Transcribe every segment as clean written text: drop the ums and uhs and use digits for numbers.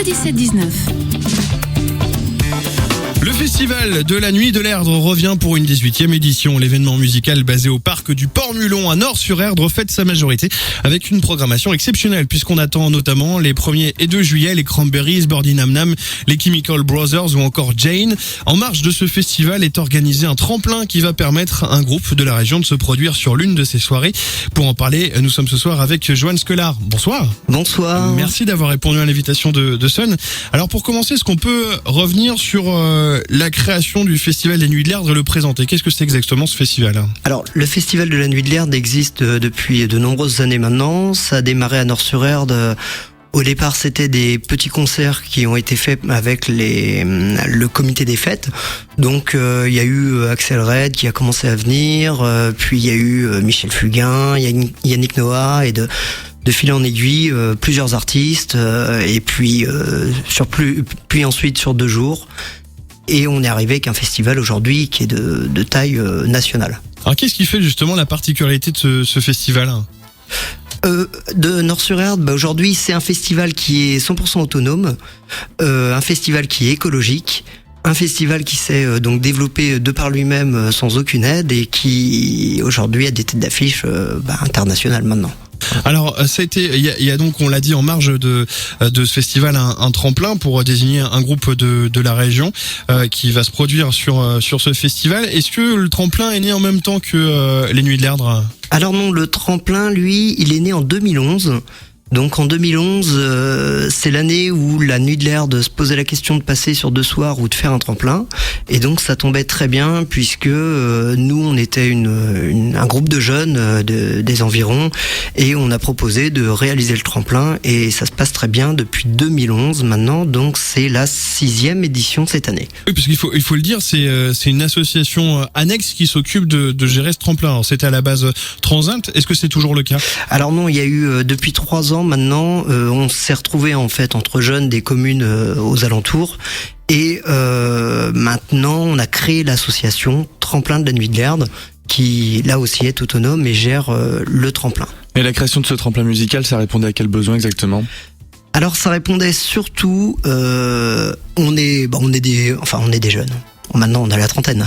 17-19. Le festival de la Nuit de l'Erdre revient pour une 18e édition. L'événement musical basé au parc du Port-Mulon à Nort-sur-Erdre fête sa majorité avec une programmation exceptionnelle puisqu'on attend notamment les 1er et 2 juillet les Cranberries, Birdie Nam Nam, les Chemical Brothers ou encore Jane. En marge de ce festival est organisé un tremplin qui va permettre à un groupe de la région de se produire sur l'une de ces soirées. Pour en parler, nous sommes ce soir avec Johan Skelar. Bonsoir. Bonsoir. Merci d'avoir répondu à l'invitation de Sun. Alors pour commencer, est-ce qu'on peut revenir sur la création du Festival des Nuits de l'Erdre et le présenter? Qu'est-ce que c'est exactement ce festival? Alors, le Festival de la Nuit de l'Erdre existe depuis de nombreuses années maintenant. Ça a démarré à Nort-sur-Erdre. Au départ, c'était des petits concerts qui ont été faits avec le comité des fêtes. Donc, il y a eu Axel Red qui a commencé à venir, puis il y a eu Michel Fugain, Yannick Noah et de fil en aiguille, plusieurs artistes, et puis ensuite sur 2 jours. Et on est arrivé avec un festival aujourd'hui qui est de taille nationale. Alors qu'est-ce qui fait justement la particularité de ce festival? De Nort-sur-Erdre, aujourd'hui c'est un festival qui est 100% autonome, un festival qui est écologique, un festival qui s'est donc développé de par lui-même sans aucune aide et qui aujourd'hui a des têtes d'affiche internationales maintenant. Alors, ça a été, il y a donc, on l'a dit, en marge de ce festival, un tremplin pour désigner un groupe de la région qui va se produire sur ce festival. Est-ce que le tremplin est né en même temps que les Nuits de l'Erdre? Alors non, le tremplin, lui, il est né en 2011. Donc en 2011, c'est l'année où la Nuit de l'Erdre se posait la question de passer sur 2 soirs ou de faire un tremplin. Et donc ça tombait très bien puisque nous, on était un groupe de jeunes des environs et on a proposé de réaliser le tremplin et ça se passe très bien depuis 2011 maintenant. Donc c'est la 6e édition cette année. Oui, parce qu'il faut le dire, c'est une association annexe qui s'occupe de gérer ce tremplin. Alors c'était à la base Transint. Est-ce que c'est toujours le cas? Alors non, il y a eu depuis 3 ans maintenant, on s'est retrouvé en fait entre jeunes des communes aux alentours et maintenant on a créé l'association Tremplin de la Nuit de l'Erdre qui là aussi est autonome et gère le tremplin. Et la création de ce tremplin musical, ça répondait à quel besoin exactement? Alors ça répondait surtout, on est des jeunes. Maintenant, on a la trentaine.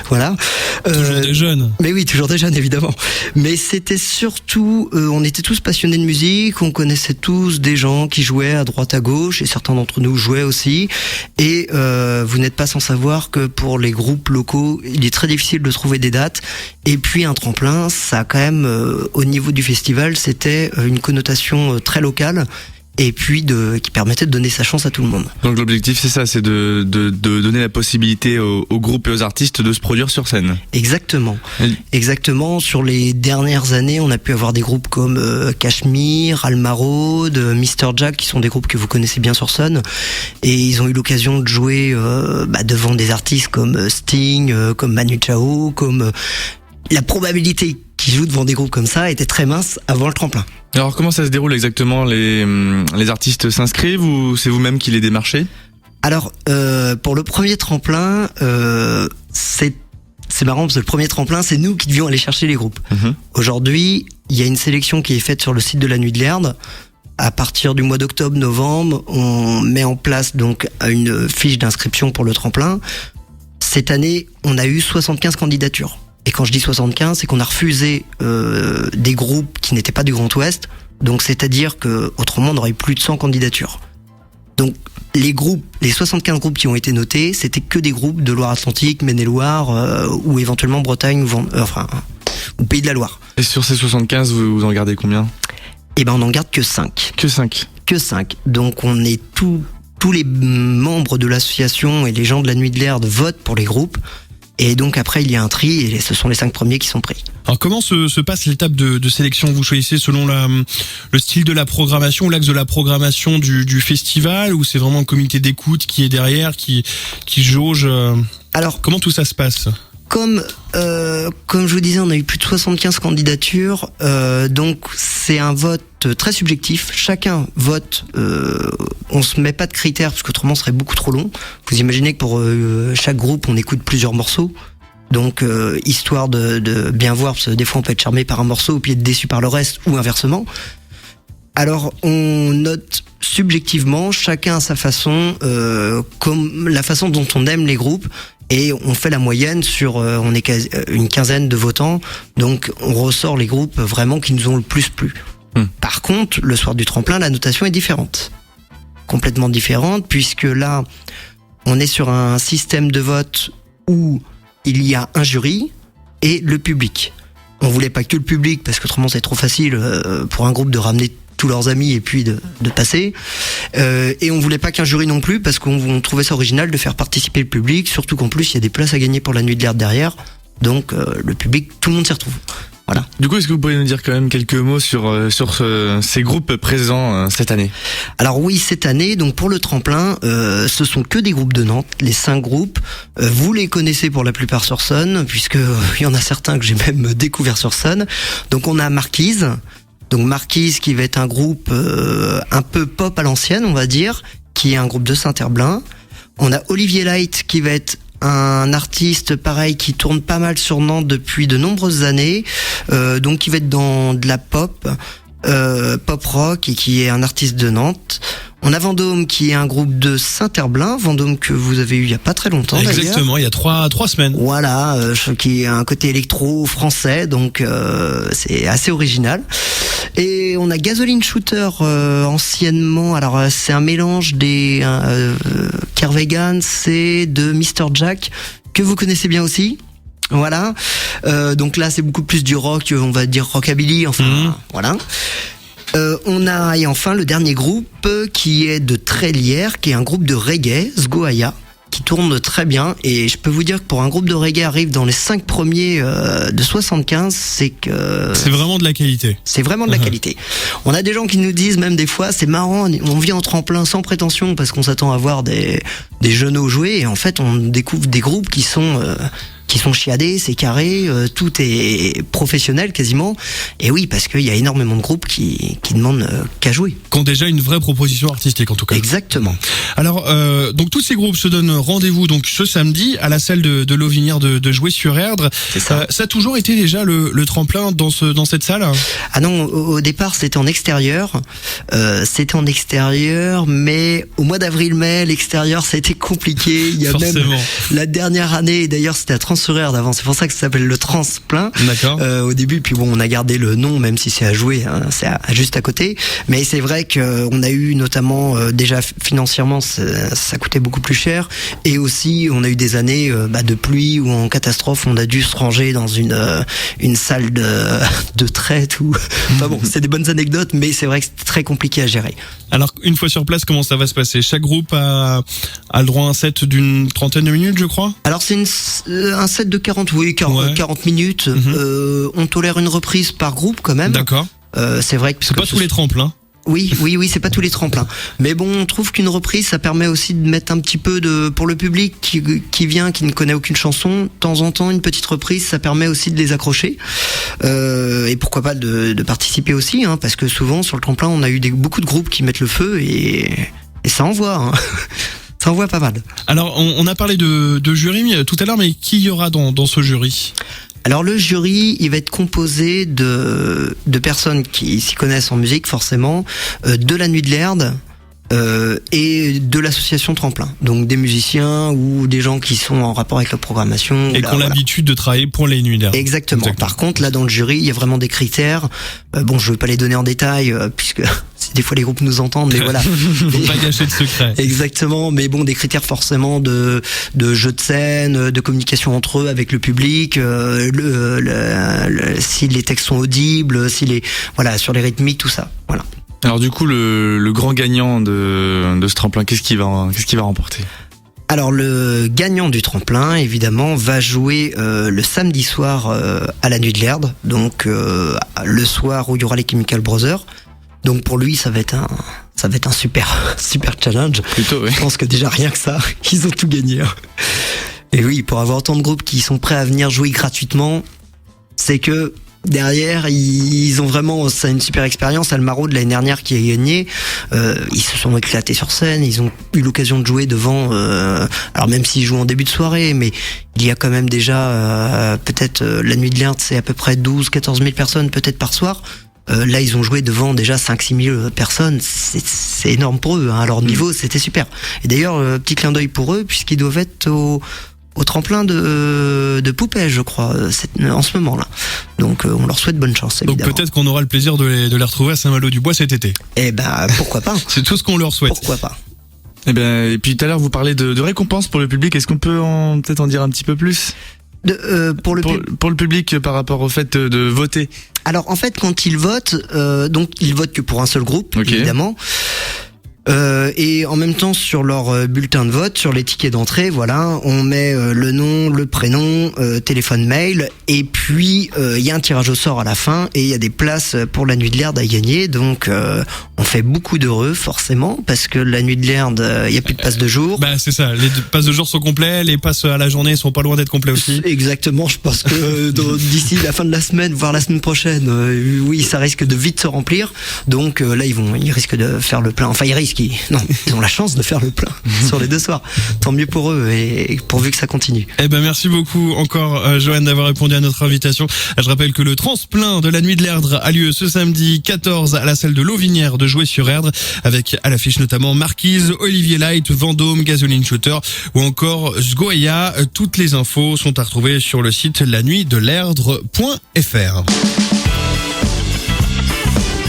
Voilà. Toujours des jeunes. Mais oui, toujours des jeunes, évidemment. Mais c'était surtout, on était tous passionnés de musique, on connaissait tous des gens qui jouaient à droite à gauche, et certains d'entre nous jouaient aussi. Et vous n'êtes pas sans savoir que pour les groupes locaux, il est très difficile de trouver des dates. Et puis un tremplin, ça a quand même, au niveau du festival, c'était une connotation très locale. Et puis qui permettait de donner sa chance à tout le monde. Donc l'objectif c'est ça, c'est de donner la possibilité aux groupes et aux artistes de se produire sur scène. Exactement. Exactement. Sur les dernières années, on a pu avoir des groupes comme Cachemire, Almaraude, Mr. Jack, qui sont des groupes que vous connaissez bien sur Sun. Et ils ont eu l'occasion de jouer devant des artistes comme Sting, comme Manu Chao, comme la probabilité qu'ils jouent devant des groupes comme ça était très mince avant le tremplin. Alors comment ça se déroule exactement? Les artistes s'inscrivent ou c'est vous-même qui les démarchez? Alors pour le premier tremplin, c'est marrant parce que le premier tremplin, c'est nous qui devions aller chercher les groupes. Aujourd'hui, il y a une sélection qui est faite sur le site de la Nuit de l'Erdre. À partir du mois d'octobre-novembre, on met en place donc une fiche d'inscription pour le tremplin. Cette année, on a eu 75 candidatures. Et quand je dis 75, c'est qu'on a refusé des groupes qui n'étaient pas du Grand Ouest. Donc c'est-à-dire que autrement on aurait eu plus de 100 candidatures. Donc les 75 groupes qui ont été notés, c'était que des groupes de Loire-Atlantique, Maine-et-Loire ou éventuellement Bretagne ou Pays de la Loire. Et sur ces 75, vous en gardez combien? Eh ben on en garde que 5. Que 5. Que 5. Donc on est tous les membres de l'association et les gens de la Nuit de l'Erdre votent pour les groupes. Et donc après il y a un tri et ce sont les 5 premiers qui sont pris. Alors comment se passe l'étape de sélection? Vous choisissez selon le style de la programmation ou l'axe de la programmation du festival, ou c'est vraiment un comité d'écoute qui est derrière, qui jauge? Alors comment tout ça se passe? Comme je vous disais, on a eu plus de 75 candidatures, donc c'est un vote très subjectif. Chacun vote, on se met pas de critères parce qu'autrement ce serait beaucoup trop long. Vous imaginez que pour chaque groupe on écoute plusieurs morceaux, donc histoire de bien voir, parce que des fois on peut être charmé par un morceau et puis être déçu par le reste, ou inversement. Alors on note subjectivement, chacun à sa façon, comme la façon dont on aime les groupes. Et on fait la moyenne sur, on est une quinzaine de votants, donc on ressort les groupes vraiment qui nous ont le plus plu. Par contre, le soir du tremplin, la notation est différente. Complètement différente, puisque là, on est sur un système de vote où il y a un jury et le public. On voulait pas que le public, parce qu'autrement c'est trop facile pour un groupe de ramener tous leurs amis et puis de passer. Et on voulait pas qu'un jury non plus, parce qu'on trouvait ça original de faire participer le public, surtout qu'en plus il y a des places à gagner pour la nuit de l'Erd derrière. Donc le public, tout le monde s'y retrouve. Voilà. Du coup, est-ce que vous pourriez nous dire quand même quelques mots sur ces groupes présents cette année? Alors oui, cette année, donc pour le tremplin, ce sont que des groupes de Nantes, les 5 groupes. Vous les connaissez pour la plupart sur Sun, puisque il y en a certains que j'ai même découvert sur Sun. Donc on a Marquise. Donc Marquise qui va être un groupe un peu pop à l'ancienne, on va dire, qui est un groupe de Saint-Herblain. On a Olivier Light qui va être un artiste pareil qui tourne pas mal sur Nantes depuis de nombreuses années, donc qui va être dans de la pop rock et qui est un artiste de Nantes. On a Vendôme qui est un groupe de Saint-Herblain, Vendôme que vous avez eu il y a pas très longtemps. Exactement, il y a trois semaines. Voilà, qui est un côté électro français, donc c'est assez original. Et on a Gasoline Shooter anciennement, alors c'est un mélange des Kervegan, c'est de Mr. Jack que vous connaissez bien aussi. Voilà, donc là c'est beaucoup plus du rock, on va dire rockabilly, enfin voilà. On a et enfin le dernier groupe qui est de Trélière, qui est un groupe de reggae, Sgoaya, qui tourne très bien. Et je peux vous dire que pour un groupe de reggae arrive dans les 5 premiers de 75, c'est que c'est vraiment de la qualité. C'est vraiment de la qualité. On a des gens qui nous disent même des fois, c'est marrant, on vient en tremplin sans prétention parce qu'on s'attend à voir des jeunes jouer, et en fait on découvre des groupes qui sont chiadés, c'est carré, tout est professionnel quasiment. Et oui, parce qu'il y a énormément de groupes qui demandent qu'à jouer. Qui ont déjà une vraie proposition artistique en tout cas. Exactement. Alors, donc tous ces groupes se donnent rendez-vous donc ce samedi à la salle de Lovinière de Jouer sur Erdre. C'est ça. Ça a toujours été déjà le tremplin dans cette salle? Ah non, au départ c'était en extérieur. Mais au mois d'avril-mai, l'extérieur ça a été compliqué. Il y a Forcément. même la dernière année, d'ailleurs c'était à Trans-sur-Erdre avant, c'est pour ça que ça s'appelle le Tremplin. D'accord. Au début, puis bon, on a gardé le nom, même si c'est à Jouer, hein, juste à côté. Mais c'est vrai qu'on a eu notamment, déjà financièrement, ça coûtait beaucoup plus cher. Et aussi, on a eu des années de pluie ou en catastrophe, on a dû se ranger dans une salle de traite. Enfin bon, c'est des bonnes anecdotes, mais c'est vrai que c'est très compliqué à gérer. Alors, une fois sur place, comment ça va se passer? Chaque groupe a le droit à un set d'une trentaine de minutes, je crois? Alors c'est un set de 40 minutes. On tolère une reprise par groupe quand même. D'accord. C'est vrai que c'est pas tous les tremplins. Oui, c'est pas tous les tremplins. Mais bon, on trouve qu'une reprise, ça permet aussi de mettre un petit peu pour le public qui vient, qui ne connaît aucune chanson. De temps en temps, une petite reprise, ça permet aussi de les accrocher. Et pourquoi pas de participer aussi, hein, parce que souvent sur le tremplin, on a eu beaucoup de groupes qui mettent le feu et ça envoie. Hein. Ça envoie pas mal. Alors, on a parlé de jury tout à l'heure, mais qui y aura dans ce jury? Alors le jury, il va être composé de personnes qui s'y connaissent en musique forcément, de la Nuit de l'Erd et de l'association Tremplin. Donc des musiciens ou des gens qui sont en rapport avec la programmation. Et qui ont l'habitude de travailler pour les Nuits d'Erd. Exactement. Par contre, là dans le jury, il y a vraiment des critères. Bon, je vais pas les donner en détail puisque des fois les groupes nous entendent, mais voilà. Faut pas gâcher de secret. Exactement, mais bon, des critères forcément de jeu de scène, de communication entre eux avec le public, si les textes sont audibles, sur les rythmiques, tout ça. Voilà. Alors du coup, le grand gagnant de ce tremplin, qu'est-ce qu'il va remporter? Alors le gagnant du tremplin, évidemment, va jouer le samedi soir à la Nuit de l'Erd, donc le soir où il y aura les Chemical Brothers. Donc pour lui, ça va être un super challenge. Plutôt, oui. Je pense que déjà rien que ça, ils ont tout gagné. Et oui, pour avoir autant de groupes qui sont prêts à venir jouer gratuitement, c'est que derrière, ils ont vraiment, c'est une super expérience. Almaro de l'année dernière qui a gagné, ils se sont éclatés sur scène, ils ont eu l'occasion de jouer devant, alors même s'ils jouent en début de soirée, mais il y a quand même déjà, peut-être la Nuit de l'Erd, c'est à peu près 12-14 000 personnes peut-être par soir. Là, ils ont joué devant déjà 5-6 000 personnes. C'est énorme pour eux. Hein. À leur niveau, c'était super. Et d'ailleurs, petit clin d'œil pour eux, puisqu'ils doivent être au tremplin de Poupée, je crois, en ce moment-là. Donc, on leur souhaite bonne chance, évidemment. Donc peut-être qu'on aura le plaisir de les retrouver à Saint-Malo-du-Bois cet été. Eh ben, pourquoi pas. C'est tout ce qu'on leur souhaite. Pourquoi pas. Et puis tout à l'heure, vous parlez de récompenses pour le public. Est-ce qu'on peut peut-être en dire un petit peu plus pour le public par rapport au fait de voter? Alors en fait, quand ils votent, donc ils votent que pour un seul groupe, évidemment. Et en même temps, sur leur bulletin de vote, sur les tickets d'entrée, voilà, on met le nom, le prénom, téléphone, mail, et puis il y a un tirage au sort à la fin, et il y a des places pour la Nuit de l'Erd à gagner. Donc on fait beaucoup d'heureux, forcément, parce que la Nuit de l'Erd, il y a plus de passes de jour. Bah c'est ça, les passes de jour sont complets, les passes à la journée sont pas loin d'être complets aussi. Exactement, je pense que d'ici la fin de la semaine, voire la semaine prochaine, oui, ça risque de vite se remplir. Donc là, ils risquent de faire le plein. Enfin, ils ont la chance de faire le plein sur les 2 soirs. Tant mieux pour eux et pourvu que ça continue. Eh ben merci beaucoup encore Johan d'avoir répondu à notre invitation. Je rappelle que le transplein de la Nuit de l'Erdre a lieu ce samedi 14 à la salle de l'Auvinière de Joué-sur-Erdre, avec à l'affiche notamment Marquise, Olivier Light, Vendôme, Gasoline Shooter ou encore Sgoya. Toutes les infos sont à retrouver sur le site lanuitdelerdre.fr.